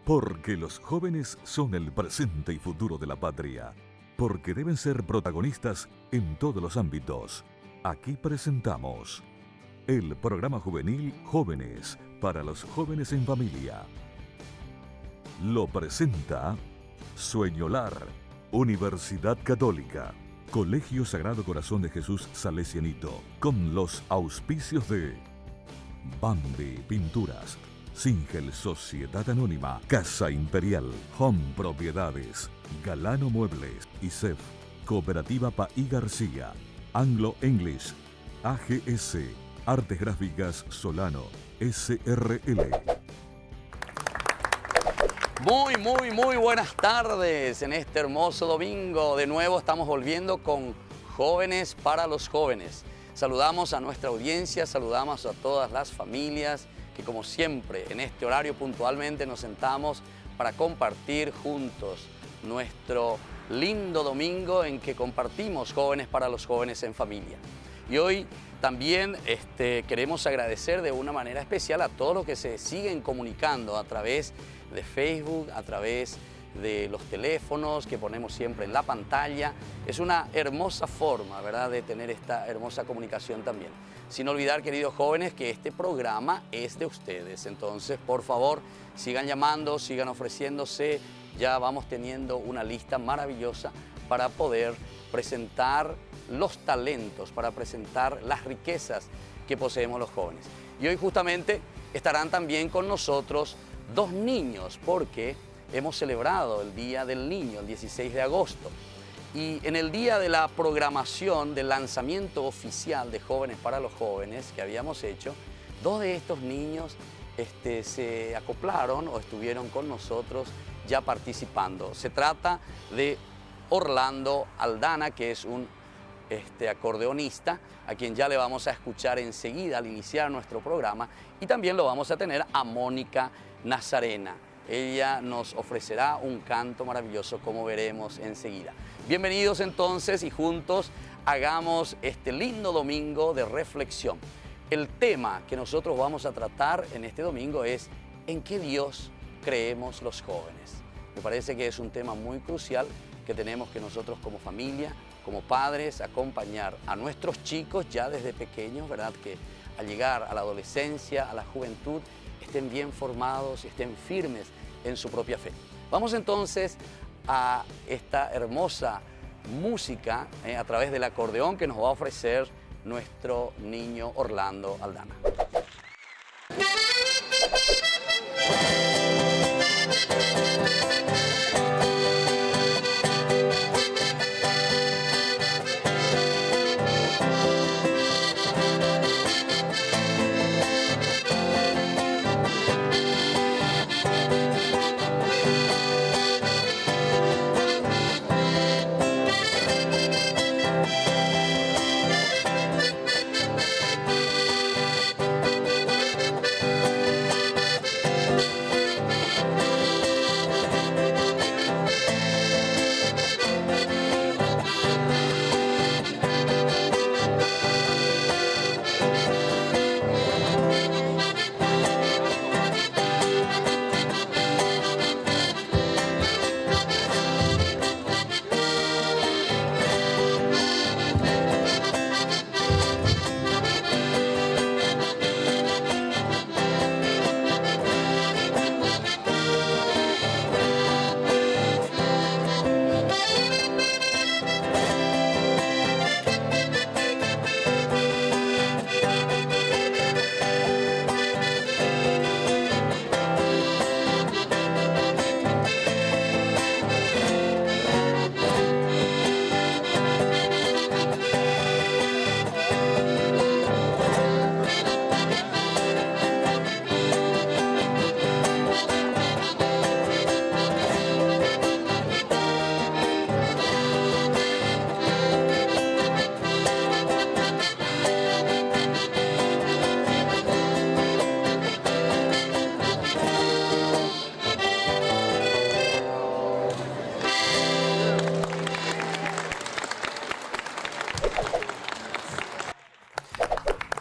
Porque los jóvenes son el presente y futuro de la patria. Porque deben ser protagonistas en todos los ámbitos. Aquí presentamos el programa juvenil Jóvenes para los jóvenes en familia. Lo presenta Sueñolar, Universidad Católica, Colegio Sagrado Corazón de Jesús Salesianito, con los auspicios de Bambi Pinturas, Singel Sociedad Anónima, Casa Imperial, Home Propiedades, Galano Muebles, ISEF, Cooperativa Paí García, Anglo English, AGS, Artes Gráficas Solano, SRL. Muy buenas tardes en este hermoso domingo. De nuevo estamos volviendo con Jóvenes para los Jóvenes. Saludamos a nuestra audiencia, saludamos a todas las familias que como siempre en este horario puntualmente nos sentamos para compartir juntos nuestro lindo domingo en que compartimos Jóvenes para los Jóvenes en familia. Y hoy también queremos agradecer de una manera especial a todos los que se siguen comunicando a través de Facebook, a través de los teléfonos que ponemos siempre en la pantalla. Es una hermosa forma, ¿verdad?, de tener esta hermosa comunicación también. Sin olvidar, queridos jóvenes, que este programa es de ustedes. Entonces, por favor, sigan llamando, sigan ofreciéndose. Ya vamos teniendo una lista maravillosa para poder presentar los talentos, para presentar las riquezas que poseemos los jóvenes. Y hoy justamente estarán también con nosotros dos niños, porque hemos celebrado el Día del Niño, el 16 de agosto. Y en el día de la programación del lanzamiento oficial de Jóvenes para los Jóvenes que habíamos hecho, dos de estos niños se acoplaron o estuvieron con nosotros ya participando. Se trata de Orlando Aldana, que es un acordeonista, a quien ya le vamos a escuchar enseguida al iniciar nuestro programa, y también lo vamos a tener a Mónica Nazarena. Ella nos ofrecerá un canto maravilloso, como veremos enseguida. Bienvenidos entonces y juntos hagamos este lindo domingo de reflexión. El tema que nosotros vamos a tratar en este domingo es ¿en qué Dios creemos los jóvenes? Me parece que es un tema muy crucial que tenemos que nosotros como familia, como padres, acompañar a nuestros chicos ya desde pequeños, ¿verdad?, que al llegar a la adolescencia, a la juventud, estén bien formados, estén firmes en su propia fe. Vamos entonces a esta hermosa música a través del acordeón que nos va a ofrecer nuestro niño Orlando Aldana.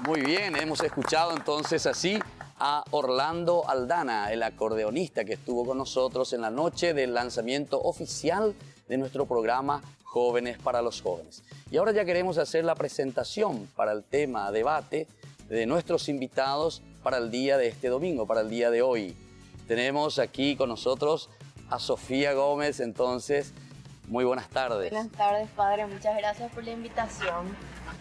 Muy bien, hemos escuchado entonces así a Orlando Aldana, el acordeonista que estuvo con nosotros en la noche del lanzamiento oficial de nuestro programa Jóvenes para los Jóvenes. Y ahora ya queremos hacer la presentación para el tema debate de nuestros invitados para el día de este domingo, para el día de hoy. Tenemos aquí con nosotros a Sofía Gómez, entonces, muy buenas tardes. Buenas tardes, padre. Muchas gracias por la invitación.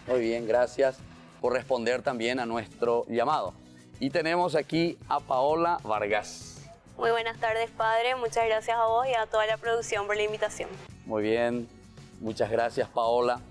Muy bien, gracias por responder también a nuestro llamado. Y tenemos aquí a Paola Vargas. Muy buenas tardes, padre. Muchas gracias a vos y a toda la producción por la invitación. Muy bien, muchas gracias, Paola.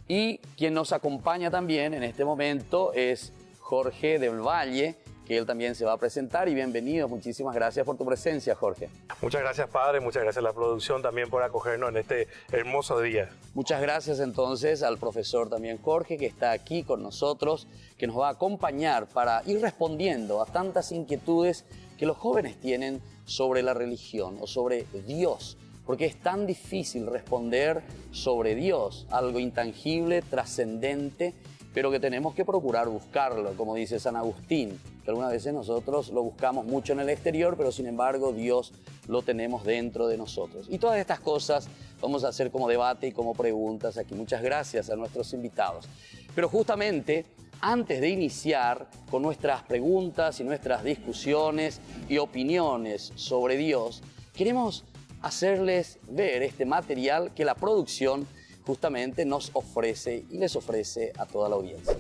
Y quien nos acompaña también en este momento es Jorge del Valle, que él también se va a presentar. Y bienvenido, muchísimas gracias por tu presencia, Jorge. Muchas gracias, padre, muchas gracias a la producción también por acogernos en este hermoso día. Muchas gracias entonces al profesor también Jorge, que está aquí con nosotros, que nos va a acompañar para ir respondiendo a tantas inquietudes que los jóvenes tienen sobre la religión o sobre Dios, porque es tan difícil responder sobre Dios, algo intangible, trascendente, pero que tenemos que procurar buscarlo, como dice San Agustín, que algunas veces nosotros lo buscamos mucho en el exterior, pero sin embargo Dios lo tenemos dentro de nosotros. Y todas estas cosas vamos a hacer como debate y como preguntas aquí. Muchas gracias a nuestros invitados. Pero justamente antes de iniciar con nuestras preguntas y nuestras discusiones y opiniones sobre Dios, queremos hacerles ver este material que la producción justamente nos ofrece y les ofrece a toda la audiencia.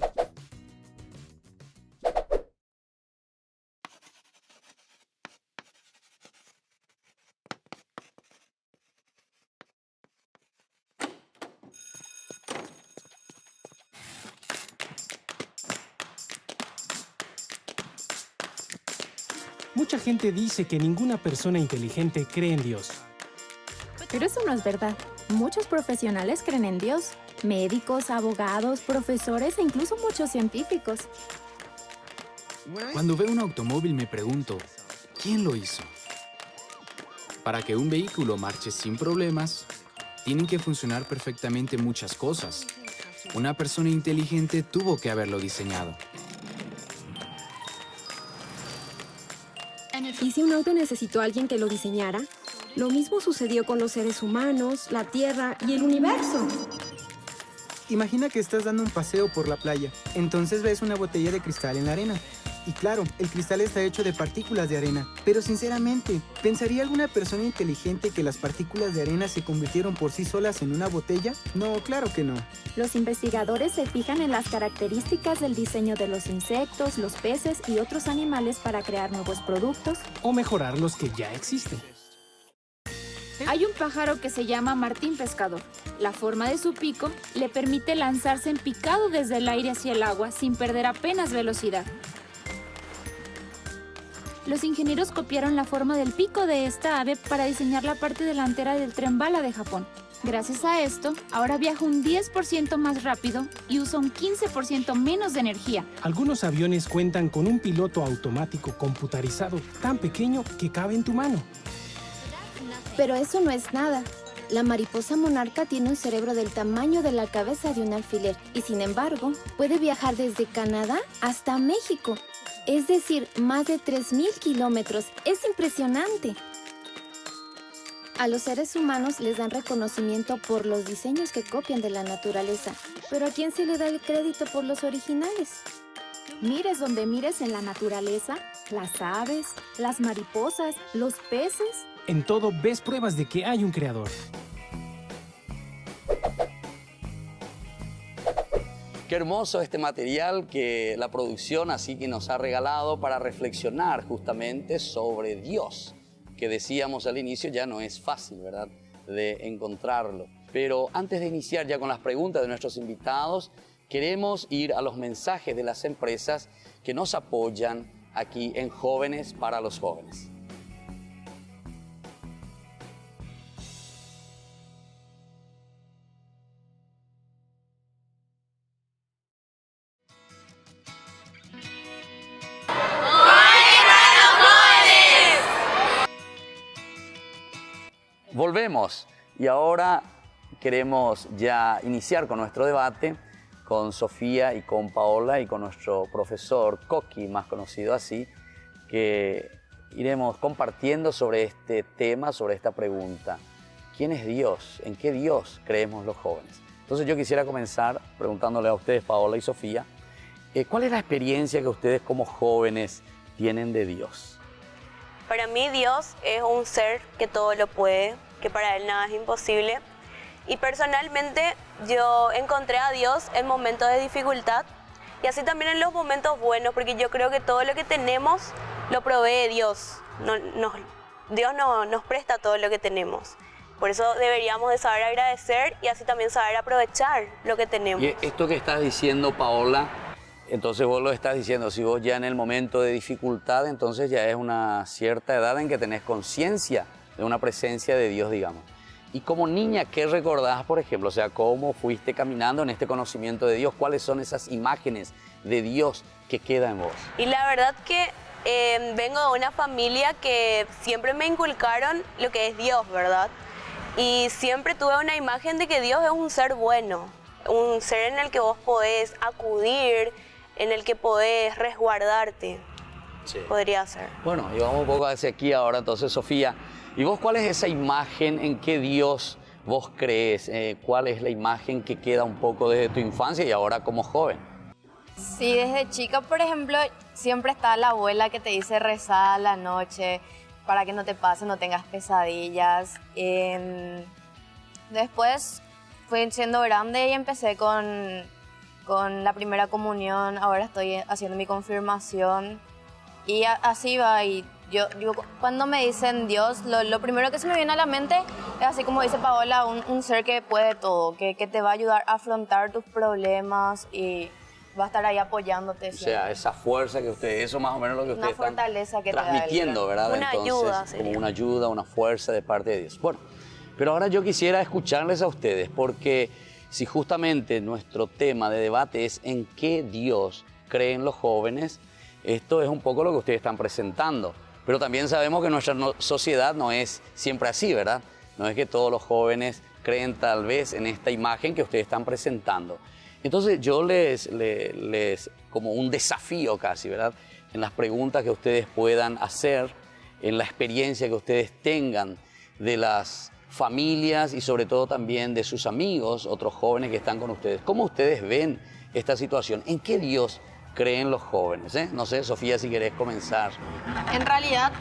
Mucha gente dice que ninguna persona inteligente cree en Dios. Pero eso no es verdad. Muchos profesionales creen en Dios. Médicos, abogados, profesores e incluso muchos científicos. Cuando veo un automóvil me pregunto, ¿quién lo hizo? Para que un vehículo marche sin problemas, tienen que funcionar perfectamente muchas cosas. Una persona inteligente tuvo que haberlo diseñado. ¿Y si un auto necesitó a alguien que lo diseñara? Lo mismo sucedió con los seres humanos, la Tierra y el universo. Imagina que estás dando un paseo por la playa. Entonces ves una botella de cristal en la arena. Y claro, el cristal está hecho de partículas de arena. Pero sinceramente, ¿pensaría alguna persona inteligente que las partículas de arena se convirtieron por sí solas en una botella? No, claro que no. Los investigadores se fijan en las características del diseño de los insectos, los peces y otros animales para crear nuevos productos O mejorar los que ya existen. Hay un pájaro que se llama martín pescador. La forma de su pico le permite lanzarse en picado desde el aire hacia el agua sin perder apenas velocidad. Los ingenieros copiaron la forma del pico de esta ave para diseñar la parte delantera del tren bala de Japón. Gracias a esto, ahora viaja un 10% más rápido y usa un 15% menos de energía. Algunos aviones cuentan con un piloto automático computarizado tan pequeño que cabe en tu mano. Pero eso no es nada. La mariposa monarca tiene un cerebro del tamaño de la cabeza de un alfiler y sin embargo puede viajar desde Canadá hasta México. Es decir, más de 3,000 kilómetros. ¡Es impresionante! A los seres humanos les dan reconocimiento por los diseños que copian de la naturaleza. ¿Pero a quién se le da el crédito por los originales? Mires donde mires en la naturaleza, las aves, las mariposas, los peces. En todo ves pruebas de que hay un creador. Qué hermoso este material que la producción así que nos ha regalado para reflexionar justamente sobre Dios, que decíamos al inicio ya no es fácil, ¿verdad?, de encontrarlo. Pero antes de iniciar ya con las preguntas de nuestros invitados, queremos ir a los mensajes de las empresas que nos apoyan aquí en Jóvenes para los Jóvenes. Volvemos y ahora queremos ya iniciar con nuestro debate con Sofía y con Paola y con nuestro profesor Coqui, más conocido así, que iremos compartiendo sobre este tema, sobre esta pregunta. ¿Quién es Dios? ¿En qué Dios creemos los jóvenes? Entonces yo quisiera comenzar preguntándole a ustedes, Paola y Sofía, ¿cuál es la experiencia que ustedes como jóvenes tienen de Dios? Para mí Dios es un ser que todo lo puede, que para Él nada es imposible. Y personalmente yo encontré a Dios en momentos de dificultad y así también en los momentos buenos, porque yo creo que todo lo que tenemos lo provee Dios. Dios nos presta todo lo que tenemos. Por eso deberíamos de saber agradecer y así también saber aprovechar lo que tenemos. Y esto que estás diciendo, Paola, entonces vos lo estás diciendo, si vos ya en el momento de dificultad, entonces ya es una cierta edad en que tenés conciencia de una presencia de Dios, digamos. Y como niña, ¿qué recordás, por ejemplo? O sea, ¿cómo fuiste caminando en este conocimiento de Dios? ¿Cuáles son esas imágenes de Dios que quedan en vos? Y la verdad que vengo de una familia que siempre me inculcaron lo que es Dios, ¿verdad? Y siempre tuve una imagen de que Dios es un ser bueno, un ser en el que vos podés acudir, en el que podés resguardarte, sí. Podría ser. Bueno, y vamos un poco hacia aquí ahora, entonces, Sofía. ¿Y vos cuál es esa imagen en qué Dios vos crees? ¿Cuál es la imagen que queda un poco desde tu infancia y ahora como joven? Sí, desde chica, por ejemplo, siempre está la abuela que te dice rezar a la noche para que no te pase, no tengas pesadillas. Después fui siendo grande y empecé con la primera comunión, ahora estoy haciendo mi confirmación y así va. Y yo cuando me dicen Dios, lo primero que se me viene a la mente es así como dice Paola, un ser que puede todo, que te va a ayudar a afrontar tus problemas y va a estar ahí apoyándote. Siempre. O sea, esa fuerza que ustedes, eso más o menos lo que ustedes están que transmitiendo, ¿verdad? Una Entonces, ayuda, como una ayuda, una fuerza de parte de Dios. Bueno, pero ahora yo quisiera escucharles a ustedes, porque si justamente nuestro tema de debate es en qué Dios creen los jóvenes, esto es un poco lo que ustedes están presentando. Pero también sabemos que nuestra sociedad no es siempre así, ¿verdad? No es que todos los jóvenes creen tal vez en esta imagen que ustedes están presentando. Entonces yo les como un desafío casi, ¿verdad? En las preguntas que ustedes puedan hacer, en la experiencia que ustedes tengan de las familias y sobre todo también de sus amigos, otros jóvenes que están con ustedes. ¿Cómo ustedes ven esta situación? ¿En qué Dios creen los jóvenes? No sé, Sofía, si querés comenzar. En realidad,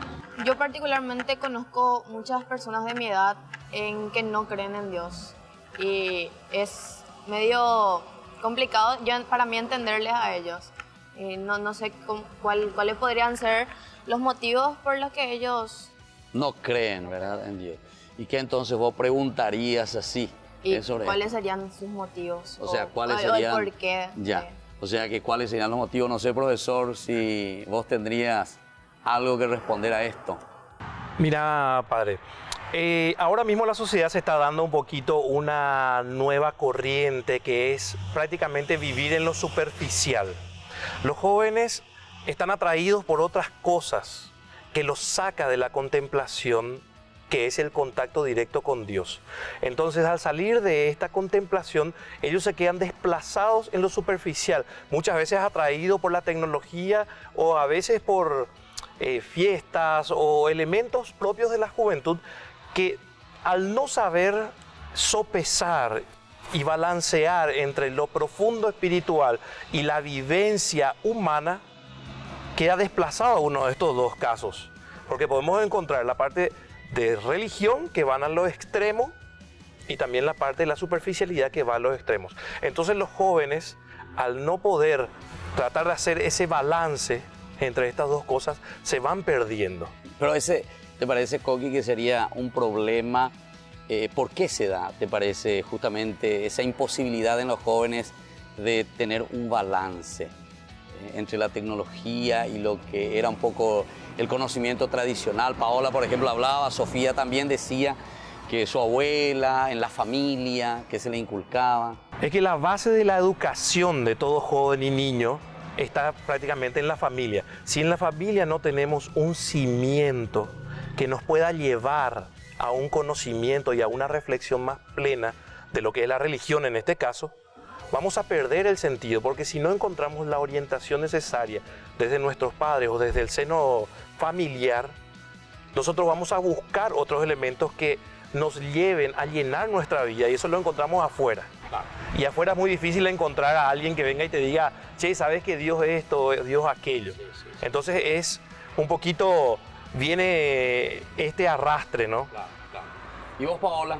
yo particularmente conozco muchas personas de mi edad en que no creen en Dios. Y es medio complicado para mí entenderles a ellos. No sé cuáles podrían ser los motivos por los que ellos no creen, ¿verdad?, en Dios. ¿Y qué entonces vos preguntarías así? ¿Y cuáles serían sus motivos? O sea, ¿cuáles serían? ¿O el por qué? Ya. O sea, que ¿cuáles serían los motivos? No sé, profesor, si vos tendrías algo que responder a esto. Mira, padre, ahora mismo la sociedad se está dando un poquito una nueva corriente que es prácticamente vivir en lo superficial. Los jóvenes están atraídos por otras cosas que los saca de la contemplación, que es el contacto directo con Dios. Entonces, al salir de esta contemplación, ellos se quedan desplazados en lo superficial, muchas veces atraídos por la tecnología o a veces por fiestas o elementos propios de la juventud que al no saber sopesar y balancear entre lo profundo espiritual y la vivencia humana, queda desplazado uno de estos dos casos. Porque podemos encontrar la parte de religión que van a los extremos y también la parte de la superficialidad que va a los extremos. Entonces los jóvenes, al no poder tratar de hacer ese balance entre estas dos cosas, se van perdiendo. Pero ¿te parece, Coqui, que sería un problema? ¿Por qué se da, te parece, justamente esa imposibilidad en los jóvenes de tener un balance entre la tecnología y lo que era un poco el conocimiento tradicional? Paola, por ejemplo, hablaba, Sofía también decía que su abuela, en la familia, que se le inculcaba. Es que la base de la educación de todo joven y niño está prácticamente en la familia. Si en la familia no tenemos un cimiento que nos pueda llevar a un conocimiento y a una reflexión más plena de lo que es la religión en este caso, vamos a perder el sentido, porque si no encontramos la orientación necesaria desde nuestros padres o desde el seno familiar, nosotros vamos a buscar otros elementos que nos lleven a llenar nuestra vida, y eso lo encontramos afuera. Y afuera es muy difícil encontrar a alguien que venga y te diga, che, ¿sabes que Dios es esto, Dios aquello? Entonces es un poquito, viene este arrastre, ¿no? ¿Y vos, Paola?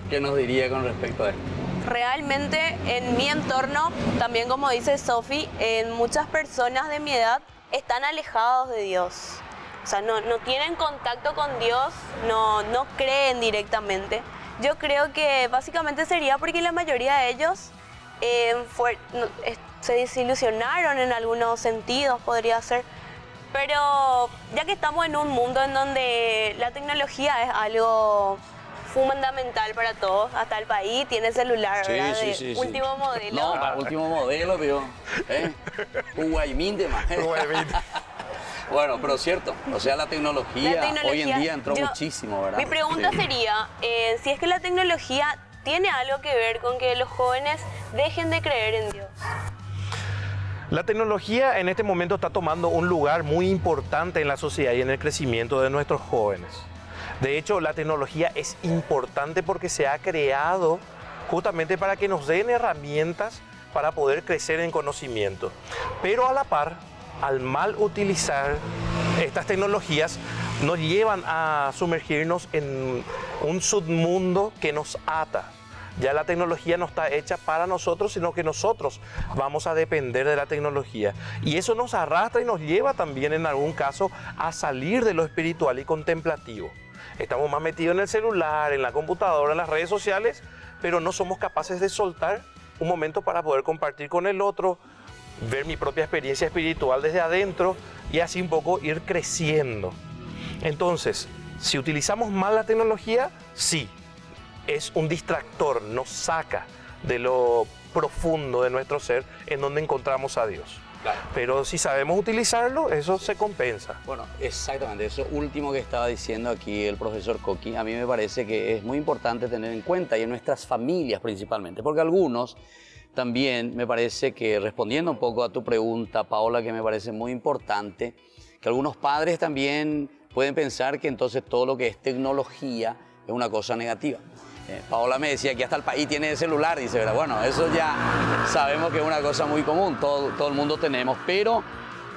¿Qué nos diría con respecto a esto? Realmente en mi entorno, también como dice Sofi, muchas personas de mi edad están alejados de Dios. O sea, no tienen contacto con Dios, no creen directamente. Yo creo que básicamente sería porque la mayoría de ellos se desilusionaron en algunos sentidos, podría ser. Pero ya que estamos en un mundo en donde la tecnología es algo fundamental para todos, hasta el país tiene celular, ¿verdad? Sí. Último modelo. No, para último modelo, tío. Guaymín de más. Bueno, pero cierto, o sea, la tecnología hoy en día entró muchísimo, ¿verdad? Mi pregunta sería, si es que la tecnología tiene algo que ver con que los jóvenes dejen de creer en Dios. La tecnología en este momento está tomando un lugar muy importante en la sociedad y en el crecimiento de nuestros jóvenes. De hecho, la tecnología es importante porque se ha creado justamente para que nos den herramientas para poder crecer en conocimiento. Pero a la par, al mal utilizar estas tecnologías, nos llevan a sumergirnos en un submundo que nos ata. Ya la tecnología no está hecha para nosotros, sino que nosotros vamos a depender de la tecnología. Y eso nos arrastra y nos lleva también en algún caso a salir de lo espiritual y contemplativo. Estamos más metidos en el celular, en la computadora, en las redes sociales, pero no somos capaces de soltar un momento para poder compartir con el otro, ver mi propia experiencia espiritual desde adentro y así un poco ir creciendo. Entonces, si utilizamos mal la tecnología, sí, es un distractor, nos saca de lo profundo de nuestro ser en donde encontramos a Dios. Claro. Pero si sabemos utilizarlo, eso se compensa. Bueno, exactamente, eso último que estaba diciendo aquí el profesor Coqui, a mí me parece que es muy importante tener en cuenta, y en nuestras familias principalmente, porque algunos también me parece que, respondiendo un poco a tu pregunta, Paola, que me parece muy importante, que algunos padres también pueden pensar que entonces todo lo que es tecnología es una cosa negativa. Paola me decía que hasta el país tiene celular, dice, ¿verdad? Bueno, eso ya sabemos que es una cosa muy común, todo el mundo tenemos, pero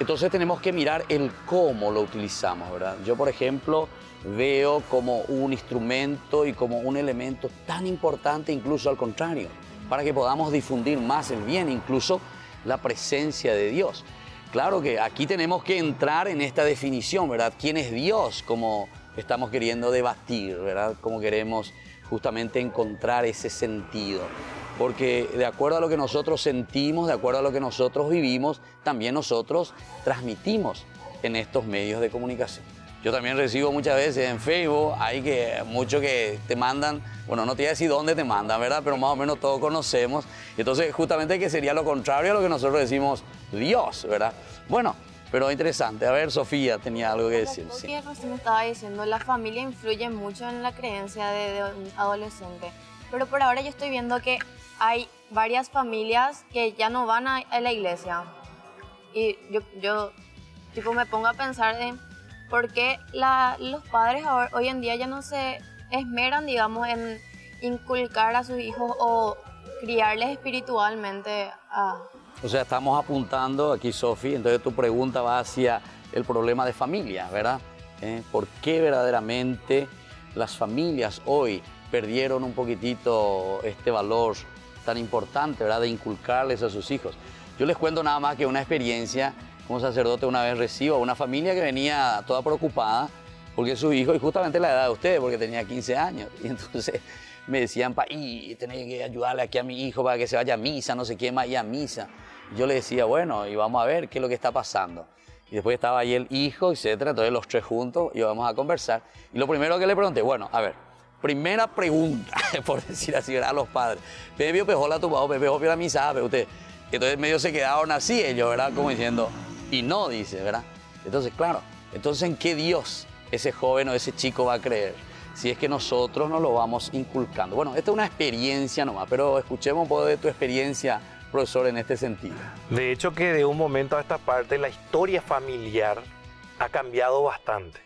entonces tenemos que mirar el cómo lo utilizamos, ¿verdad? Yo, por ejemplo, veo como un instrumento y como un elemento tan importante, incluso al contrario, para que podamos difundir más el bien, incluso la presencia de Dios. Claro que aquí tenemos que entrar en esta definición, ¿verdad? ¿Quién es Dios? Como estamos queriendo debatir, ¿verdad? Como queremos justamente encontrar ese sentido. Porque de acuerdo a lo que nosotros sentimos, de acuerdo a lo que nosotros vivimos, también nosotros transmitimos en estos medios de comunicación. Yo también recibo muchas veces en Facebook, hay muchos que te mandan, bueno, no te voy a decir dónde te mandan, ¿verdad? Pero más o menos todos conocemos. Entonces, justamente que sería lo contrario a lo que nosotros decimos Dios, ¿verdad? Bueno, pero interesante. A ver, Sofía tenía algo que decir. Sí. Que recién estaba diciendo, la familia influye mucho en la creencia de un adolescente. Pero por ahora yo estoy viendo que hay varias familias que ya no van a la iglesia. Y yo tipo, me pongo a pensar en por qué los padres hoy en día ya no se esmeran, digamos, en inculcar a sus hijos o criarles espiritualmente a... O sea, estamos apuntando aquí, Sofi, entonces tu pregunta va hacia el problema de familia, ¿verdad? ¿Por qué verdaderamente las familias hoy perdieron un poquitito este valor tan importante, ¿verdad? De inculcarles a sus hijos. Yo les cuento nada más que una experiencia como sacerdote una vez recibo a una familia que venía toda preocupada porque su hijo, y justamente la edad de ustedes, porque tenía 15 años, y entonces me decían, tenés que ayudarle aquí a mi hijo para que se vaya a misa, no sé quién más ir a misa. Yo le decía, bueno, y vamos a ver qué es lo que está pasando. Y después estaba ahí el hijo, etcétera, entonces los tres juntos íbamos a conversar. Y lo primero que le pregunté, bueno, a ver, primera pregunta, por decir así, ¿verdad? A los padres. Pepe vio pejola tu papá, Pepe vio la misa, pero usted. Entonces medio se quedaron así ellos, ¿verdad? Como diciendo, y no, dice, ¿verdad? Entonces, claro, entonces ¿en qué Dios ese joven o ese chico va a creer? si es que nosotros nos lo vamos inculcando. Bueno, esta es una experiencia nomás, pero escuchemos un poco de tu experiencia, profesor, en este sentido. De hecho que de un momento a esta parte la historia familiar ha cambiado bastante.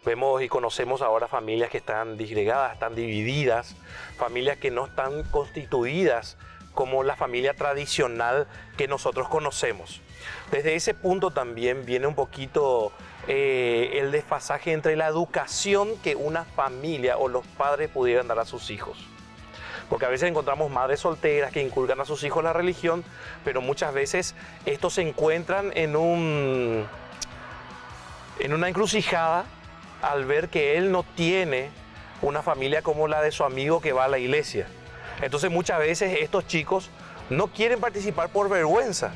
Vemos y conocemos ahora familias que están disgregadas, están divididas, familias que no están constituidas como la familia tradicional que nosotros conocemos. Desde ese punto también viene un poquito el desfasaje entre la educación que una familia o los padres pudieran dar a sus hijos. Porque a veces encontramos madres solteras que inculcan a sus hijos la religión, pero muchas veces estos se encuentran en una encrucijada al ver que él no tiene una familia como la de su amigo que va a la iglesia. Entonces muchas veces estos chicos no quieren participar por vergüenza,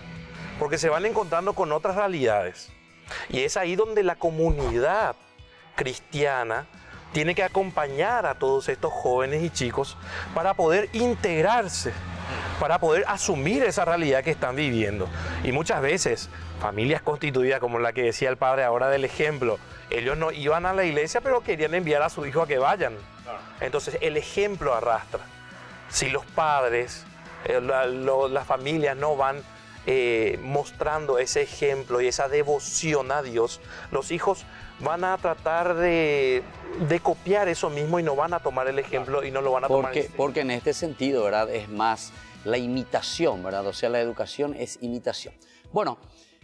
porque se van encontrando con otras realidades. Y es ahí donde la comunidad cristiana tiene que acompañar a todos estos jóvenes y chicos para poder integrarse, para poder asumir esa realidad que están viviendo. Y muchas veces, familias constituidas, como la que decía el padre ahora del ejemplo, ellos no iban a la iglesia, pero querían enviar a su hijo a que vayan. Entonces, el ejemplo arrastra. Si los padres, las familias no van mostrando ese ejemplo y esa devoción a Dios, los hijos van a tratar de copiar eso mismo y no van a tomar el ejemplo y no lo van a tomar. Porque en este sentido, ¿verdad? Es más la imitación, ¿verdad? O sea, la educación es imitación. Bueno,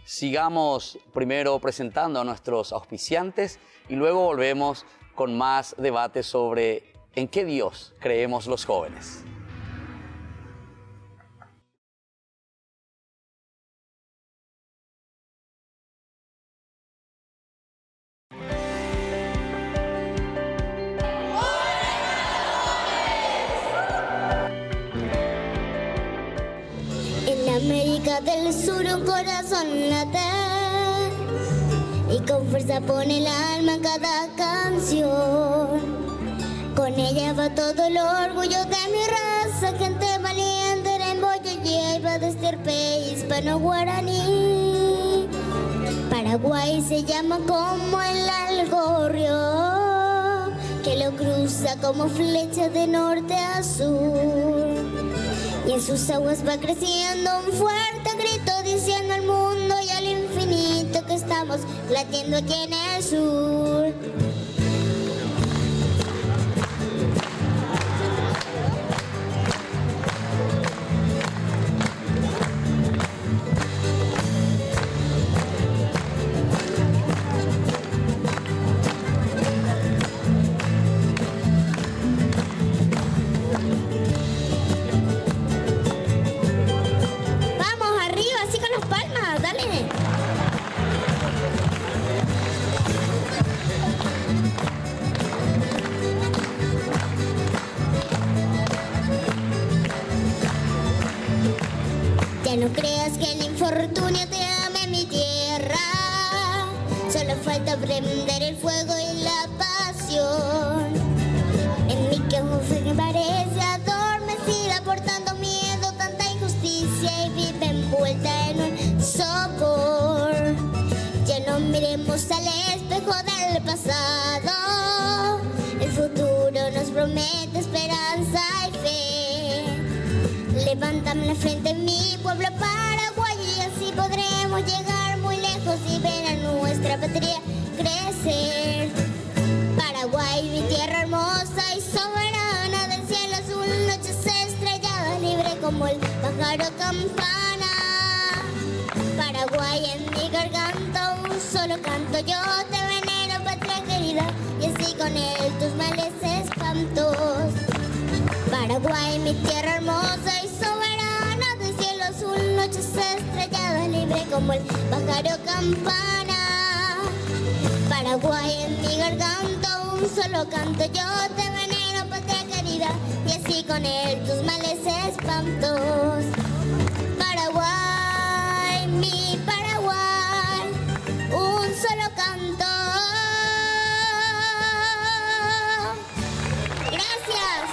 sigamos primero presentando a nuestros auspiciantes y luego volvemos con más debate sobre en qué Dios creemos los jóvenes. América del Sur un corazón late y con fuerza pone el alma en cada canción. Con ella va todo el orgullo de mi raza, gente valiente en Boyayé, va de estirpe hispano-guaraní. Paraguay se llama como el Algorrio, que lo cruza como flecha de norte a sur. Y en sus aguas va creciendo un fuerte grito diciendo al mundo y al infinito que estamos latiendo aquí en el sur. No creas que el infortunio te ame mi tierra, solo falta prender el fuego y la pasión. En mi que me parece adormecida por tanto miedo, tanta injusticia y vive envuelta en un sopor. Ya no miremos al espejo del pasado, el futuro nos promete esperanza y fe. Levántame la frente mi pueblo Paraguay y así podremos llegar muy lejos y ver a nuestra patria crecer. Paraguay, mi tierra hermosa y soberana, del cielo azul, noches estrelladas, libre como el pájaro campana. Paraguay, en mi garganta un solo canto, yo te venero, patria querida, y así con él tus males espantos. Paraguay, mi tierra hermosa y soberana, del cielo azul, noches estrelladas, libre como el pájaro campana. Paraguay, en mi garganta un solo canto, yo te venero, patria querida, y así con él tus males espantos. Paraguay, mi Paraguay, un solo canto. Gracias.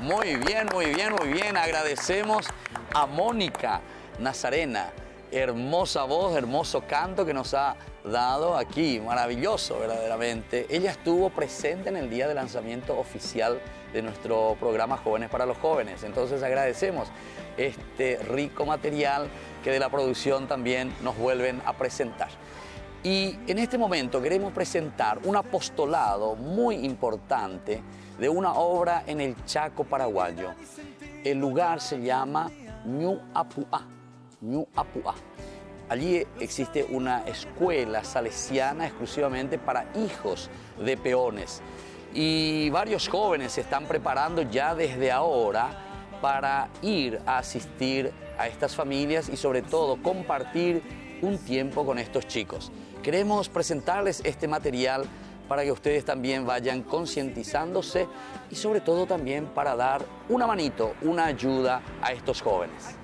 Muy bien, muy bien, muy bien. Agradecemos a Mónica Nazarena. Hermosa voz, hermoso canto que nos ha dado aquí, maravilloso verdaderamente. Ella estuvo presente en el día de lanzamiento oficial de nuestro programa Jóvenes para los Jóvenes. Entonces agradecemos este rico material que de la producción también nos vuelven a presentar. Y en este momento queremos presentar un apostolado muy importante de una obra en el Chaco paraguayo. El lugar se llama Ñuapuá. Ñuapuá. Allí existe una escuela salesiana exclusivamente para hijos de peones. Y varios jóvenes se están preparando ya desde ahora para ir a asistir a estas familias y sobre todo compartir un tiempo con estos chicos. Queremos presentarles este material para que ustedes también vayan concientizándose y sobre todo también para dar una manito, una ayuda a estos jóvenes.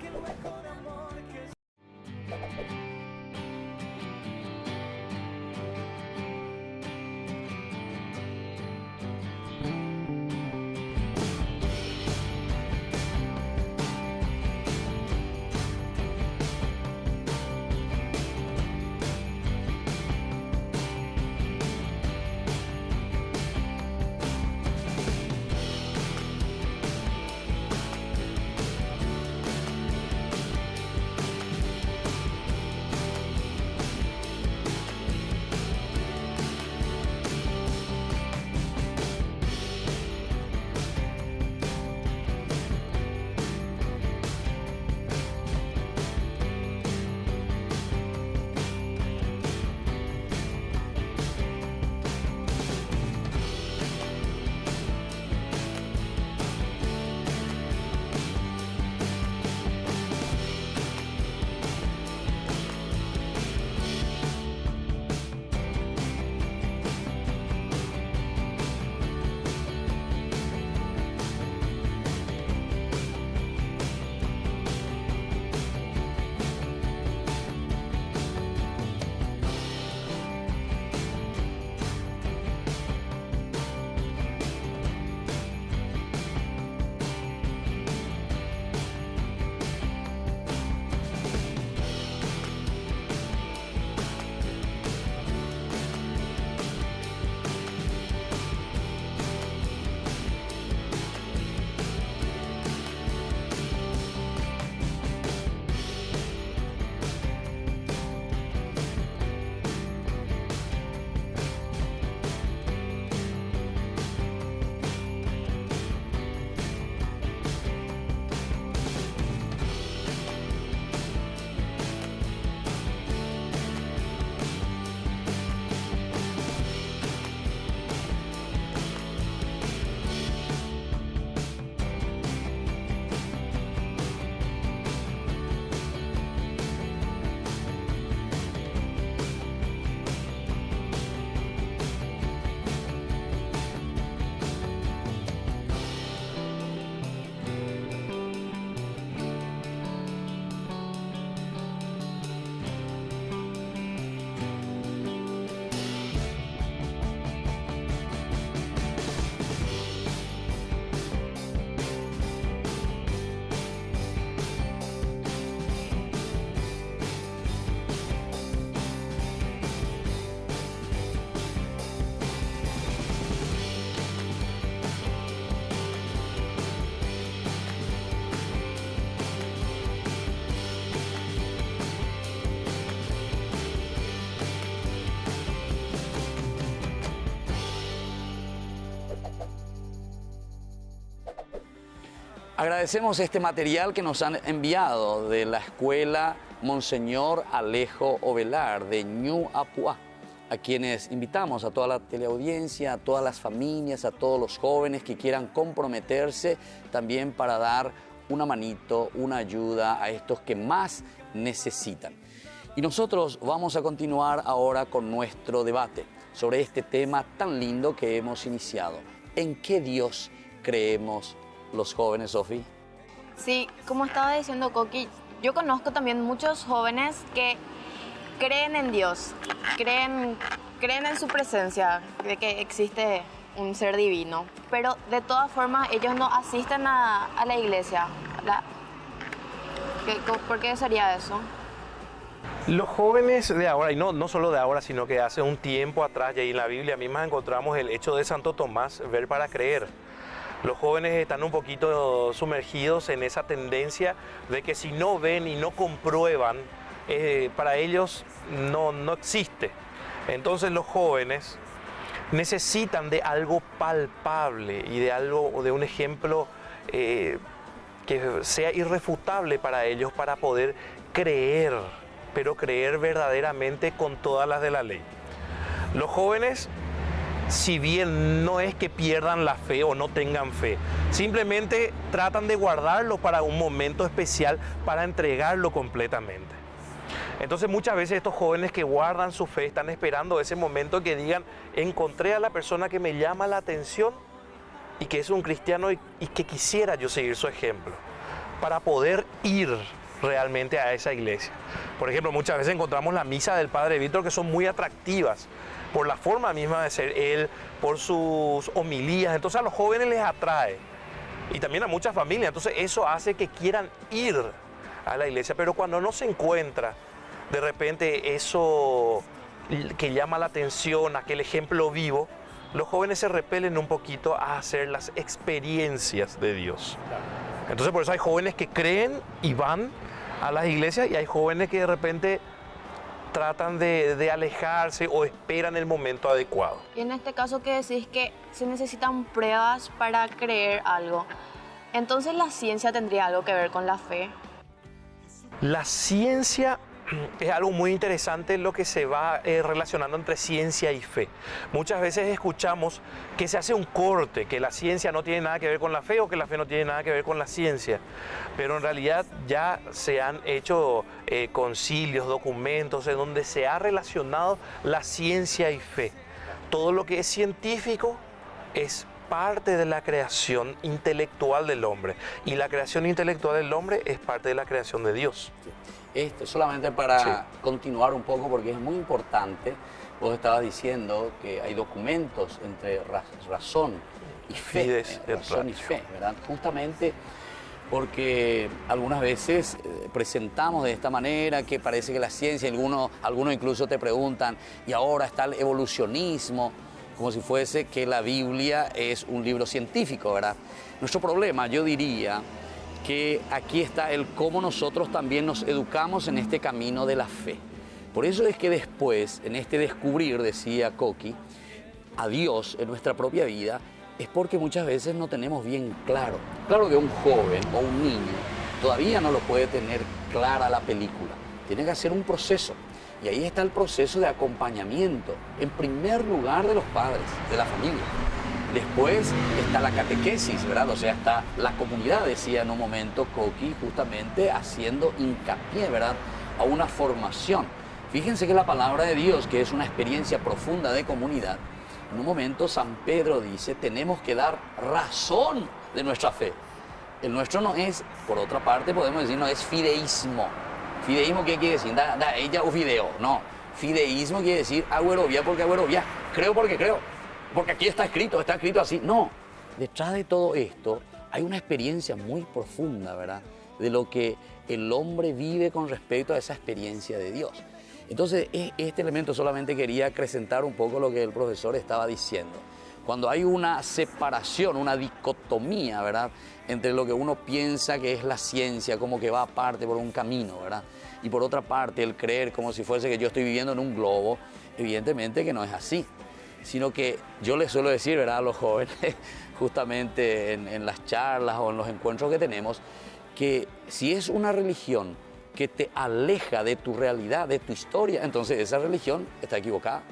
Agradecemos este material que nos han enviado de la escuela Monseñor Alejo Ovelar de Ñuapuá, a quienes invitamos a toda la teleaudiencia, a todas las familias, a todos los jóvenes que quieran comprometerse también para dar una manito, una ayuda a estos que más necesitan. Y nosotros vamos a continuar ahora con nuestro debate sobre este tema tan lindo que hemos iniciado. ¿En qué Dios creemos los jóvenes, Sofi? Sí, como estaba diciendo Coqui, yo conozco también muchos jóvenes que creen en Dios, creen en su presencia, de que existe un ser divino, pero de todas formas ellos no asisten a la iglesia. ¿Por qué sería eso? Los jóvenes de ahora, y no solo de ahora, sino que hace un tiempo atrás, y ahí en la Biblia misma encontramos el hecho de Santo Tomás, ver para creer. Los jóvenes están un poquito sumergidos en esa tendencia de que si no ven y no comprueban, para ellos no existe. Entonces los jóvenes necesitan de algo palpable y de un ejemplo que sea irrefutable para ellos para poder creer, pero creer verdaderamente con todas las de la ley. Los jóvenes, si bien no es que pierdan la fe o no tengan fe, simplemente tratan de guardarlo para un momento especial, para entregarlo completamente. Entonces muchas veces estos jóvenes que guardan su fe están esperando ese momento que digan, encontré a la persona que me llama la atención y que es un cristiano y que quisiera yo seguir su ejemplo, para poder ir realmente a esa iglesia. Por ejemplo, muchas veces encontramos la misa del Padre Víctor que son muy atractivas por la forma misma de ser él, por sus homilías. Entonces a los jóvenes les atrae y también a muchas familias. Entonces eso hace que quieran ir a la iglesia, pero cuando no se encuentra de repente eso que llama la atención, aquel ejemplo vivo, los jóvenes se repelen un poquito a hacer las experiencias de Dios. Entonces por eso hay jóvenes que creen y van a las iglesias y hay jóvenes que de repente tratan de alejarse o esperan el momento adecuado. Y en este caso que decís que se necesitan pruebas para creer algo, entonces la ciencia tendría algo que ver con la fe. La ciencia es algo muy interesante lo que se va relacionando entre ciencia y fe. Muchas veces escuchamos que se hace un corte, que la ciencia no tiene nada que ver con la fe o que la fe no tiene nada que ver con la ciencia. Pero en realidad ya se han hecho concilios, documentos en donde se ha relacionado la ciencia y fe. Todo lo que es científico es parte de la creación intelectual del hombre y la creación intelectual del hombre es parte de la creación de Dios. Esto solamente para continuar un poco porque es muy importante. Vos estabas diciendo que hay documentos entre razón y fe, razón y fe, ¿verdad? Justamente porque algunas veces presentamos de esta manera que parece que la ciencia, algunos incluso te preguntan, y ahora está el evolucionismo, como si fuese que la Biblia es un libro científico, ¿verdad? Nuestro problema, yo diría, que aquí está el cómo nosotros también nos educamos en este camino de la fe. Por eso es que después, en este descubrir, decía Coqui, a Dios en nuestra propia vida, es porque muchas veces no tenemos bien claro. Claro que un joven o un niño todavía no lo puede tener clara la película. Tiene que hacer un proceso. Y ahí está el proceso de acompañamiento, en primer lugar de los padres, de la familia. Después está la catequesis, ¿verdad? O sea, está la comunidad, decía en un momento Coqui, justamente haciendo hincapié, ¿verdad?, a una formación. Fíjense que la palabra de Dios, que es una experiencia profunda de comunidad, en un momento San Pedro dice, tenemos que dar razón de nuestra fe. El nuestro no es, por otra parte, podemos decir, no es fideísmo. ¿Fideísmo qué quiere decir? Da ella o fideo. No, fideísmo quiere decir agüerovia porque agüerovia, creo porque creo. Porque aquí está escrito así. No, detrás de todo esto hay una experiencia muy profunda, ¿verdad? De lo que el hombre vive con respecto a esa experiencia de Dios. Entonces, este elemento solamente quería acrecentar un poco lo que el profesor estaba diciendo. Cuando hay una separación, una dicotomía, ¿verdad?, entre lo que uno piensa que es la ciencia, como que va aparte por un camino, ¿verdad?, y por otra parte el creer como si fuese que yo estoy viviendo en un globo, evidentemente que no es así. Sino que yo les suelo decir, ¿verdad?, a los jóvenes, justamente en las charlas o en los encuentros que tenemos, que si es una religión que te aleja de tu realidad, de tu historia, entonces esa religión está equivocada.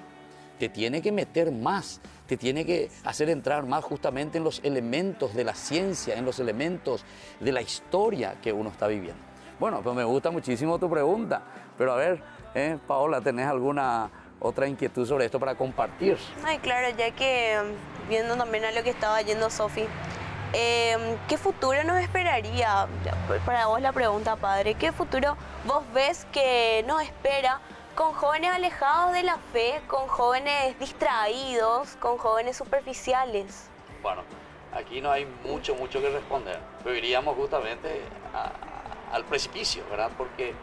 Te tiene que meter más, te tiene que hacer entrar más justamente en los elementos de la ciencia, en los elementos de la historia que uno está viviendo. Bueno, pues me gusta muchísimo tu pregunta, pero a ver, Paola, ¿tenés alguna otra inquietud sobre esto para compartir? Ay, claro, ya que viendo también a lo que estaba yendo Sofi, ¿qué futuro nos esperaría? Para vos la pregunta, padre, ¿qué futuro vos ves que nos espera con jóvenes alejados de la fe, con jóvenes distraídos, con jóvenes superficiales? Bueno, aquí no hay mucho que responder, pero iríamos justamente al precipicio, ¿verdad? Porque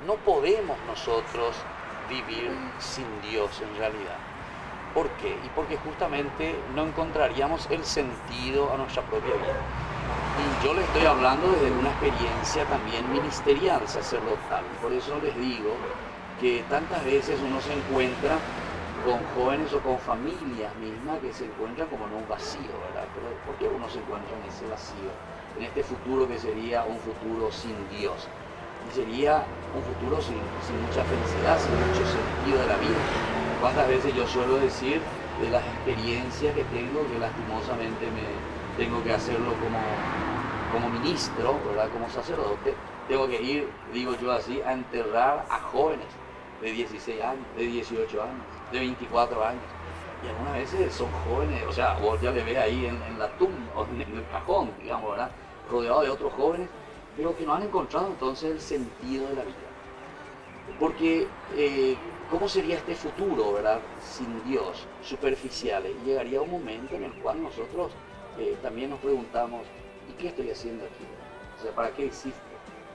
no podemos nosotros vivir sin Dios en realidad. ¿Por qué? Y porque justamente no encontraríamos el sentido a nuestra propia vida. Y yo les estoy hablando desde una experiencia también ministerial, sacerdotal. Por eso les digo que tantas veces uno se encuentra con jóvenes o con familias mismas que se encuentran como en un vacío, ¿verdad? Pero ¿por qué uno se encuentra en ese vacío? En este futuro que sería un futuro sin Dios. Y sería un futuro sin mucha felicidad, sin mucho sentido de la vida. ¿Cuántas veces yo suelo decir de las experiencias que tengo, que lastimosamente tengo que hacerlo como ministro, ¿verdad? Como sacerdote, tengo que ir, digo yo así, a enterrar a jóvenes de 16 años, de 18 años, de 24 años. Y algunas veces son jóvenes, o sea, vos ya le ves ahí en la tumba, o en el cajón, digamos, ¿verdad? Rodeado de otros jóvenes, pero que no han encontrado entonces el sentido de la vida. Porque, ¿cómo sería este futuro, verdad? Sin Dios, superficiales. Y llegaría un momento en el cual nosotros también nos preguntamos, ¿y qué estoy haciendo aquí? O sea, ¿para qué existe?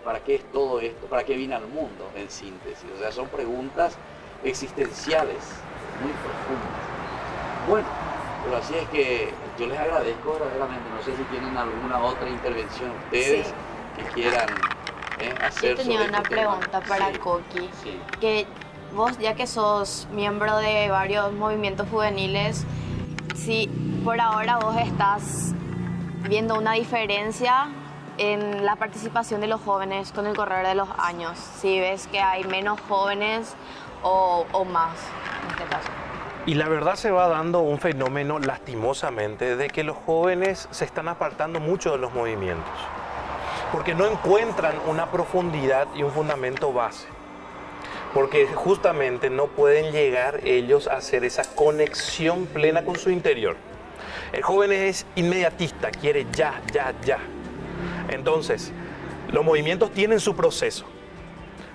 ¿Para qué es todo esto? ¿Para qué vine al mundo, en síntesis? O sea, son preguntas existenciales, muy profundas. Bueno, pero así es que yo les agradezco verdaderamente. No sé si tienen alguna otra intervención ustedes que quieran hacer. Yo tenía sobre una este pregunta tema. para Sí. Coqui. Sí. Que vos, ya que sos miembro de varios movimientos juveniles, si por ahora vos estás viendo una diferencia en la participación de los jóvenes con el correr de los años, si ves que hay menos jóvenes o más en este caso. Y la verdad se va dando un fenómeno lastimosamente de que los jóvenes se están apartando mucho de los movimientos, porque no encuentran una profundidad y un fundamento base, porque justamente no pueden llegar ellos a hacer esa conexión plena con su interior. El joven es inmediatista, quiere ya. Entonces, los movimientos tienen su proceso,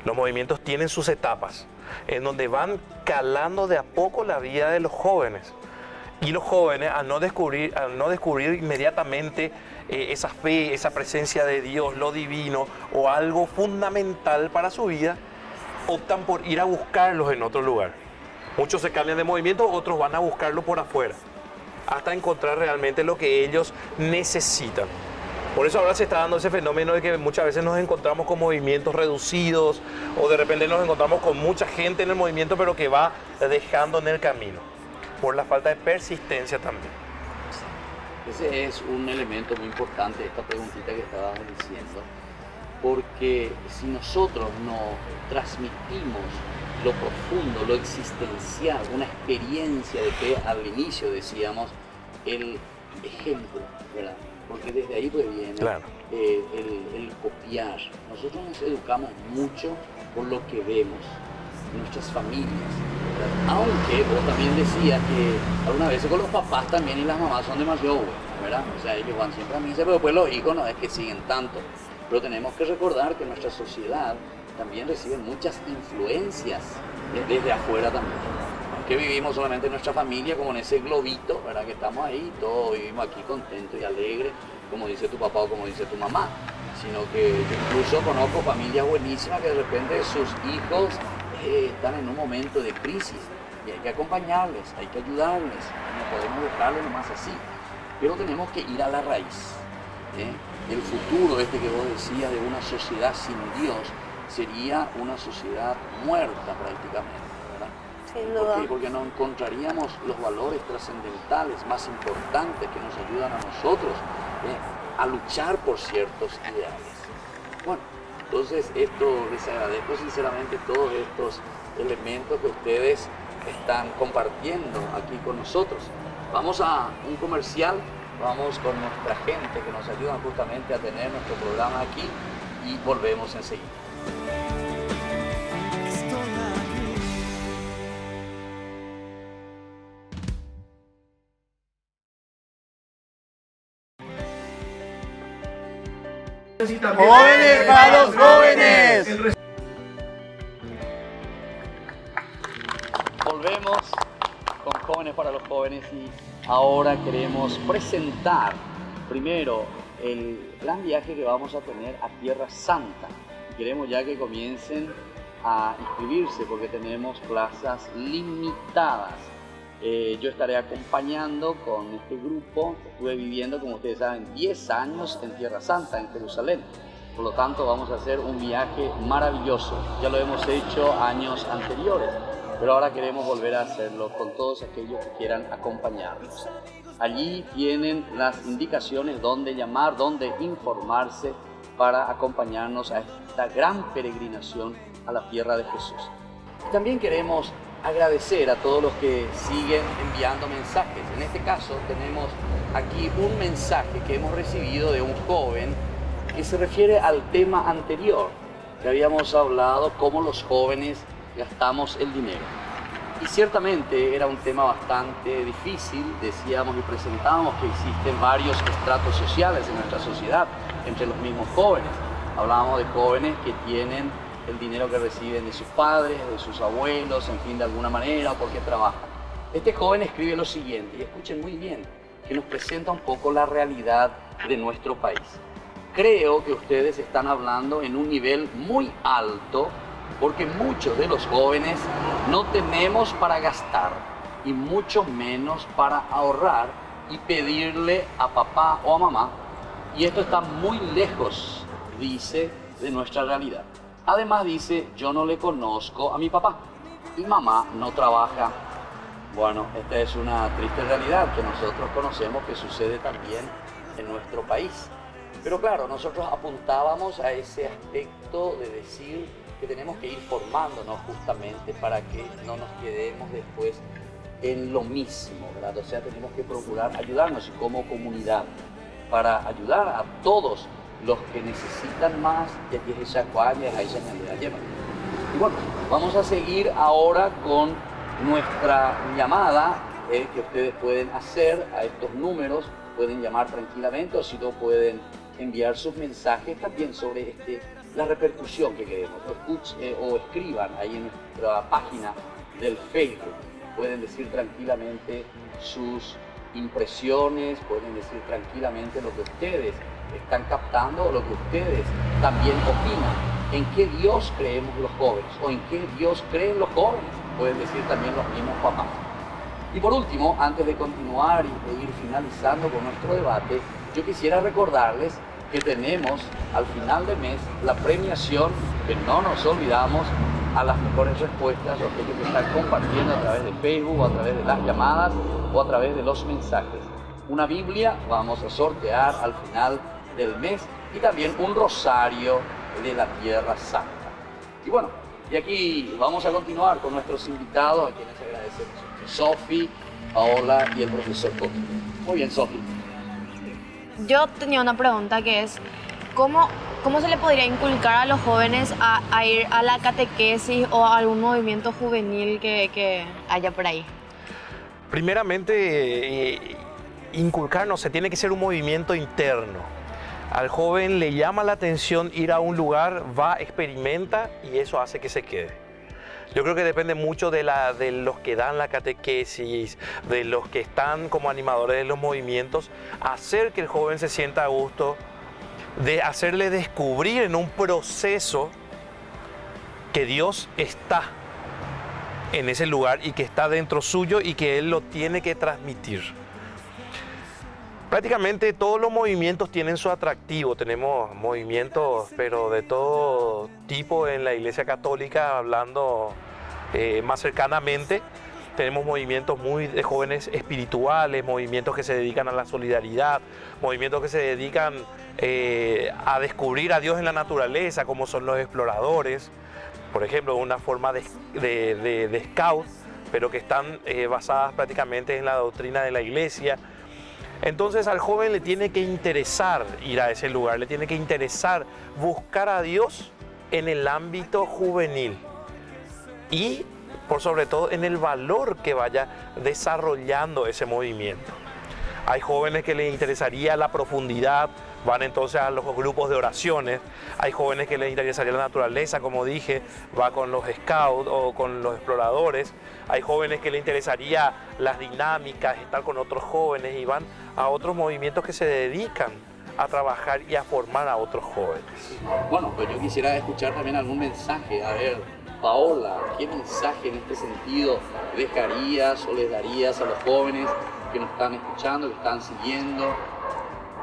los movimientos tienen sus etapas, en donde van calando de a poco la vida de los jóvenes. Y los jóvenes, al no descubrir inmediatamente esa fe, esa presencia de Dios, lo divino o algo fundamental para su vida, optan por ir a buscarlos en otro lugar. Muchos se cambian de movimiento, otros van a buscarlo por afuera, hasta encontrar realmente lo que ellos necesitan. Por eso ahora se está dando ese fenómeno de que muchas veces nos encontramos con movimientos reducidos o de repente nos encontramos con mucha gente en el movimiento pero que va dejando en el camino, por la falta de persistencia también. Ese es un elemento muy importante, esta preguntita que estabas diciendo, porque si nosotros no transmitimos lo profundo, lo existencial, una experiencia de fe, al inicio decíamos, el ejemplo, ¿verdad? Porque desde ahí pues viene Claro. el copiar. Nosotros nos educamos mucho por lo que vemos en nuestras familias, ¿verdad? Aunque vos también decías que algunas veces con los papás también y las mamás son demasiado buenos, ¿verdad? O sea, ellos van siempre a misa, pero después los hijos no es que siguen tanto. Pero tenemos que recordar que nuestra sociedad también recibe muchas influencias desde afuera también. Que vivimos solamente en nuestra familia, como en ese globito, ¿verdad? Que estamos ahí, todos vivimos aquí contentos y alegres, como dice tu papá o como dice tu mamá, sino que yo incluso conozco familias buenísimas que de repente sus hijos están en un momento de crisis y hay que acompañarles, hay que ayudarles, no podemos dejarlos nomás así, pero tenemos que ir a la raíz. El futuro que vos decías de una sociedad sin Dios sería una sociedad muerta prácticamente. Sin duda. ¿Por qué? Porque no encontraríamos los valores trascendentales más importantes que nos ayudan a nosotros a luchar por ciertos ideales. Bueno, entonces esto les agradezco sinceramente todos estos elementos que ustedes están compartiendo aquí con nosotros. Vamos a un comercial, vamos con nuestra gente que nos ayuda justamente a tener nuestro programa aquí y volvemos enseguida. ¡Jóvenes para los jóvenes! Volvemos con Jóvenes para los Jóvenes y ahora queremos presentar primero el gran viaje que vamos a tener a Tierra Santa. Queremos ya que comiencen a inscribirse porque tenemos plazas limitadas. Yo estaré acompañando con este grupo. Estuve viviendo, como ustedes saben, 10 años en Tierra Santa, en Jerusalén. Por lo tanto, vamos a hacer un viaje maravilloso. Ya lo hemos hecho años anteriores, pero ahora queremos volver a hacerlo con todos aquellos que quieran acompañarnos. Allí tienen las indicaciones dónde llamar, dónde informarse para acompañarnos a esta gran peregrinación a la tierra de Jesús. También queremos agradecer a todos los que siguen enviando mensajes. En este caso tenemos aquí un mensaje que hemos recibido de un joven que se refiere al tema anterior, que habíamos hablado cómo los jóvenes gastamos el dinero. Y ciertamente era un tema bastante difícil. Decíamos y presentábamos que existen varios estratos sociales en nuestra sociedad entre los mismos jóvenes. Hablábamos de jóvenes que tienen el dinero que reciben de sus padres, de sus abuelos, en fin, de alguna manera, o porque trabajan. Este joven escribe lo siguiente, y escuchen muy bien, que nos presenta un poco la realidad de nuestro país. Creo que ustedes están hablando en un nivel muy alto, porque muchos de los jóvenes no tenemos para gastar, y mucho menos para ahorrar y pedirle a papá o a mamá, y esto está muy lejos, dice, de nuestra realidad. Además dice, yo no le conozco a mi papá y mamá no trabaja. Bueno, esta es una triste realidad que nosotros conocemos que sucede también en nuestro país. Pero claro, nosotros apuntábamos a ese aspecto de decir que tenemos que ir formándonos justamente para que no nos quedemos después en lo mismo, ¿verdad? O sea, tenemos que procurar ayudarnos como comunidad para ayudar a todos los que necesitan más, y aquí es esa cualla, es esa realidad. Y bueno, vamos a seguir ahora con nuestra llamada que ustedes pueden hacer a estos números, pueden llamar tranquilamente o si no pueden enviar sus mensajes también sobre la repercusión que queremos, o escriban ahí en nuestra página del Facebook, pueden decir tranquilamente sus impresiones, pueden decir tranquilamente lo que ustedes están captando o lo que ustedes también opinan, en qué Dios creemos los jóvenes o en qué Dios creen los jóvenes, pueden decir también los mismos papás. Y por último, antes de continuar y de ir finalizando con nuestro debate, yo quisiera recordarles que tenemos al final de mes la premiación, que no nos olvidamos, a las mejores respuestas, los que están compartiendo a través de Facebook, o a través de las llamadas o a través de los mensajes. Una Biblia vamos a sortear al final del mes y también un rosario de la Tierra Santa. Y bueno, y aquí vamos a continuar con nuestros invitados, a quienes agradecemos. Sofi, Paola y el profesor Coqui. Muy bien, Sofi. Yo tenía una pregunta que es, ¿cómo se le podría inculcar a los jóvenes a ir a la catequesis o a algún movimiento juvenil que haya por ahí? Primeramente, inculcarnos, se tiene que ser un movimiento interno. Al joven le llama la atención ir a un lugar, va, experimenta y eso hace que se quede. Yo creo que depende mucho de los que dan la catequesis, de los que están como animadores de los movimientos, hacer que el joven se sienta a gusto, de hacerle descubrir en un proceso que Dios está en ese lugar y que está dentro suyo y que Él lo tiene que transmitir. Prácticamente todos los movimientos tienen su atractivo, tenemos movimientos pero de todo tipo en la Iglesia Católica, hablando más cercanamente. Tenemos movimientos muy de jóvenes espirituales, movimientos que se dedican a la solidaridad, movimientos que se dedican a descubrir a Dios en la naturaleza, como son los exploradores, por ejemplo, una forma de scout, pero que están basadas prácticamente en la doctrina de la Iglesia. Entonces al joven le tiene que interesar ir a ese lugar, le tiene que interesar buscar a Dios en el ámbito juvenil y por sobre todo en el valor que vaya desarrollando ese movimiento. Hay jóvenes que les interesaría la profundidad, van entonces a los grupos de oraciones. Hay jóvenes que les interesaría la naturaleza, como dije, va con los scouts o con los exploradores. Hay jóvenes que les interesaría las dinámicas, estar con otros jóvenes y van a otros movimientos que se dedican a trabajar y a formar a otros jóvenes. Bueno, pues yo quisiera escuchar también algún mensaje. A ver, Paola, ¿qué mensaje en este sentido dejarías o les darías a los jóvenes que nos están escuchando, que están siguiendo?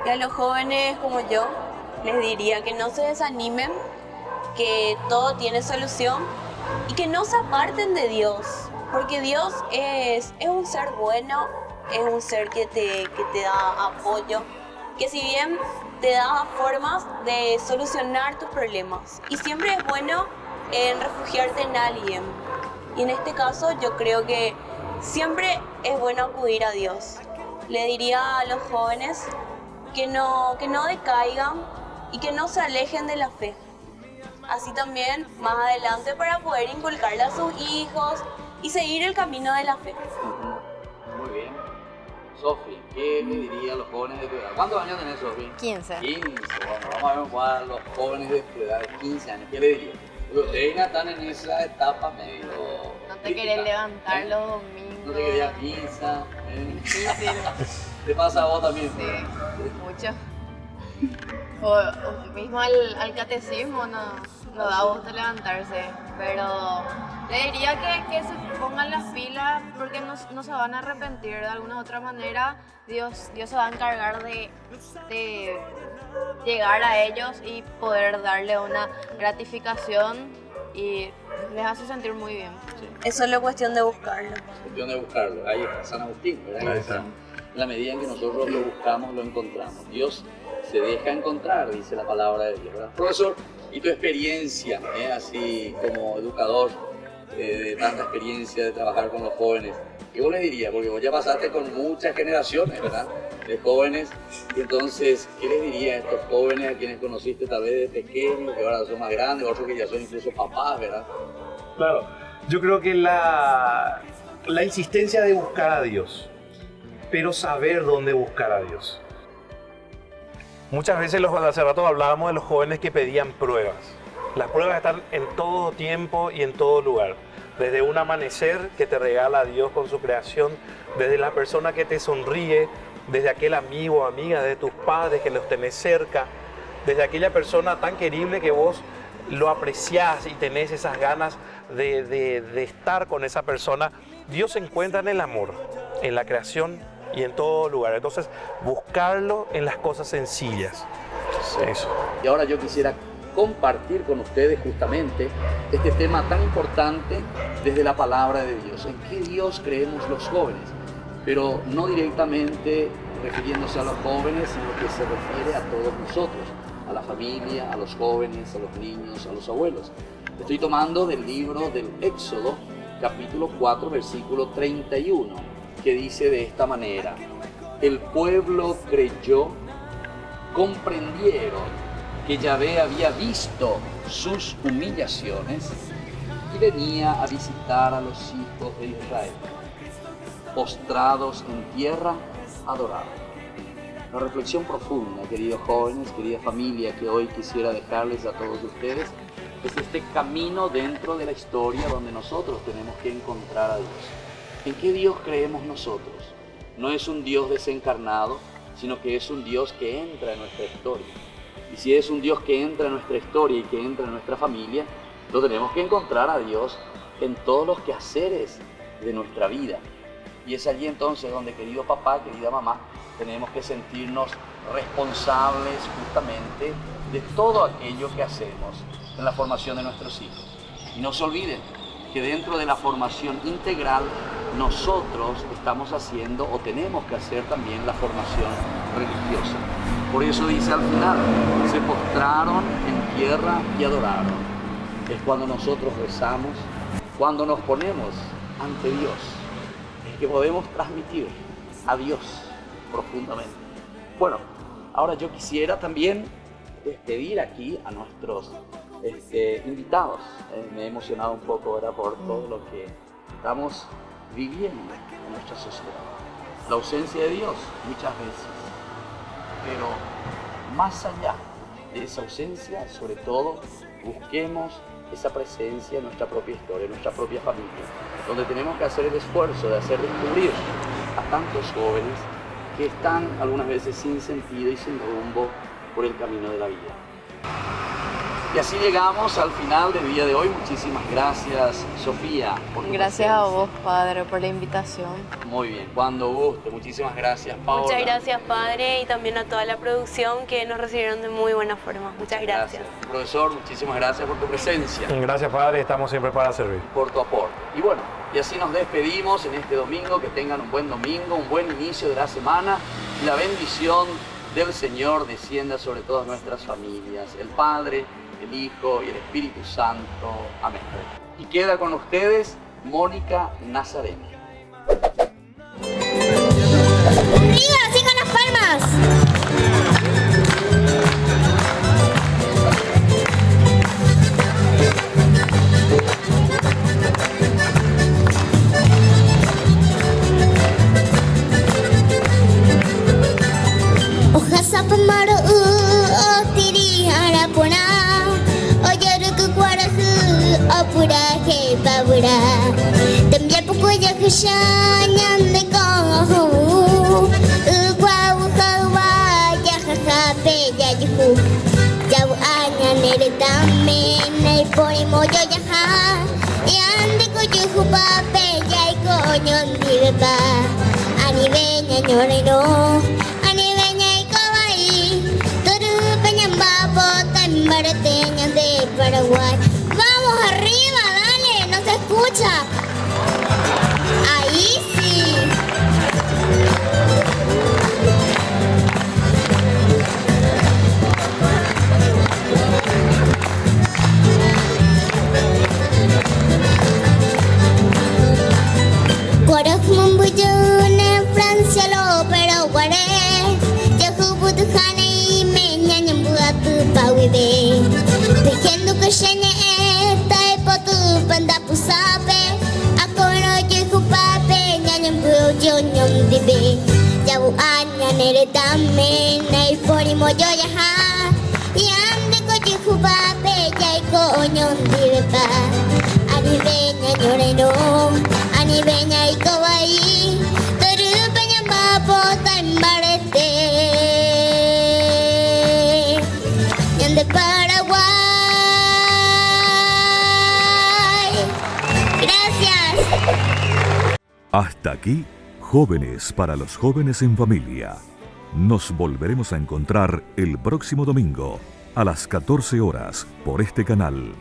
Y a los jóvenes como yo, les diría que no se desanimen, que todo tiene solución y que no se aparten de Dios, porque Dios es un ser bueno, es un ser que te da apoyo, que si bien te da formas de solucionar tus problemas, y siempre es bueno en refugiarte en alguien. Y en este caso yo creo que siempre es bueno acudir a Dios. Le diría a los jóvenes que no decaigan y que no se alejen de la fe. Así también más adelante para poder inculcarle a sus hijos y seguir el camino de la fe. Muy bien. Sofi, ¿qué le diría a los jóvenes de tu edad? ¿Cuántos años tenés, Sofi? 15. 15. Bueno, vamos a ver cuál a los jóvenes de tu edad de 15 años. ¿Qué le diría? Los Reina están en esa etapa medio... No te querés levantar los domingos. No te querías pizza. Difícil. ¿Te pasa a vos también? Sí, mucho. O mismo al catecismo no da gusto levantarse, pero le diría que se pongan las pilas porque no se van a arrepentir de alguna u otra manera. Dios se va a encargar de llegar a ellos y poder darle una gratificación y les hace sentir muy bien. Sí. Es solo cuestión de buscarlo. Es cuestión de buscarlo. Ahí está San Agustín, ¿verdad? Ahí está. En la medida en que nosotros lo buscamos, lo encontramos. Dios se deja encontrar, dice la palabra de Dios, ¿verdad? Profesor, ¿y tu experiencia, así como educador, de tanta experiencia de trabajar con los jóvenes? ¿Qué vos les dirías? Porque vos ya pasaste con muchas generaciones, ¿verdad? De jóvenes. Y entonces, ¿qué les dirías a estos jóvenes a quienes conociste tal vez de pequeños, que ahora son más grandes, otros que ya son incluso papás, ¿verdad? Claro, yo creo que la insistencia de buscar a Dios, pero saber dónde buscar a Dios. Muchas veces hace rato hablábamos de los jóvenes que pedían pruebas. Las pruebas están en todo tiempo y en todo lugar. Desde un amanecer que te regala Dios con su creación, desde la persona que te sonríe, desde aquel amigo o amiga de tus padres que los tenés cerca, desde aquella persona tan querible que vos lo apreciás y tenés esas ganas de estar con esa persona. Dios se encuentra en el amor, en la creación y en todo lugar. Entonces, buscarlo en las cosas sencillas. Sí. Eso. Y ahora yo quisiera compartir con ustedes justamente este tema tan importante desde la palabra de Dios. ¿En qué Dios creemos los jóvenes? Pero no directamente refiriéndose a los jóvenes, sino que se refiere a todos nosotros, a la familia, a los jóvenes, a los niños, a los abuelos. Estoy tomando del libro del Éxodo, capítulo 4, versículo 31, que dice de esta manera: el pueblo creyó, comprendieron que Yahvé había visto sus humillaciones y venía a visitar a los hijos de Israel. Postrados en tierra, adoraron. La reflexión profunda, queridos jóvenes, querida familia, que hoy quisiera dejarles a todos ustedes, es este camino dentro de la historia donde nosotros tenemos que encontrar a Dios. ¿En qué Dios creemos nosotros? No es un Dios desencarnado, sino que es un Dios que entra en nuestra historia. Y si es un Dios que entra en nuestra historia y que entra en nuestra familia, lo tenemos que encontrar a Dios en todos los quehaceres de nuestra vida. Y es allí entonces donde, querido papá, querida mamá, tenemos que sentirnos responsables justamente de todo aquello que hacemos en la formación de nuestros hijos. Y no se olviden que dentro de la formación integral nosotros estamos haciendo o tenemos que hacer también la formación religiosa. Por eso dice al final, se postraron en tierra y adoraron. Es cuando nosotros rezamos, cuando nos ponemos ante Dios, es que podemos transmitir a Dios profundamente. Bueno, ahora yo quisiera también despedir aquí a nuestros invitados. Me he emocionado un poco ahora por todo lo que estamos viviendo en nuestra sociedad. La ausencia de Dios muchas veces. Pero más allá de esa ausencia, sobre todo, busquemos esa presencia en nuestra propia historia, en nuestra propia familia, donde tenemos que hacer el esfuerzo de hacer descubrir a tantos jóvenes que están algunas veces sin sentido y sin rumbo por el camino de la vida. Y así llegamos al final del día de hoy. Muchísimas gracias, Sofía, por tu Gracias a vos, Padre, por la invitación. Muy bien, cuando guste. Muchísimas gracias, Paola. Muchas gracias, Padre, y también a toda la producción que nos recibieron de muy buena forma. Muchas gracias. Profesor, muchísimas gracias por tu presencia. Gracias, Padre, estamos siempre para servir. Por tu aporte. Y bueno, y así nos despedimos en este domingo. Que tengan un buen domingo, un buen inicio de la semana. Y la bendición del Señor descienda sobre todas nuestras familias. El Padre, el Hijo y el Espíritu Santo. Amén. Y queda con ustedes Mónica Nazareno. ¡Arriba, así con las palmas! Pamaru tiri harapuna oyoruku kwarahu apura he babura temya pukuya kushanyan de kohu kwa ukawa ya jape ya yuku ya anya nere dame nei pori moyo ya ha yande ko yuku pape ya ko nyondi beba ani benya nyore no Marteña de Paraguay. Vamos arriba, dale, no se escucha. Ahí sí. Guarajum bujune Francia lo pero guare. Yahubuduhane y meña nyambuatu pawibe. Tejiendo que shene esta y potu panda pusape. Akono yuhu pape nyanyambu yo nyom dibe. Yabu anya nere dame nei pori moyo yaha. Yande ko yuhu pape yaiko nyom dibe pa. Ani beña nyore no. Ani beña iko wai. Toru beña mapo tambarete. Yande Paraguay. Gracias. Hasta aquí, Jóvenes para los Jóvenes en Familia. Nos volveremos a encontrar el próximo domingo a las 14 horas por este canal.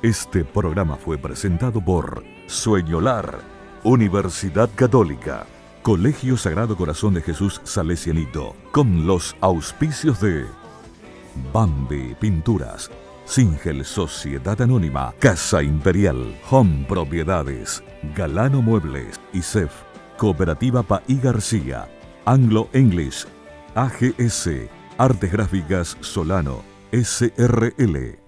Este programa fue presentado por Sueñolar, Universidad Católica, Colegio Sagrado Corazón de Jesús Salesianito, con los auspicios de Bambi Pinturas, Singel Sociedad Anónima, Casa Imperial, Home Propiedades, Galano Muebles, ISEF, Cooperativa Paí García, Anglo English, AGS, Artes Gráficas Solano, SRL.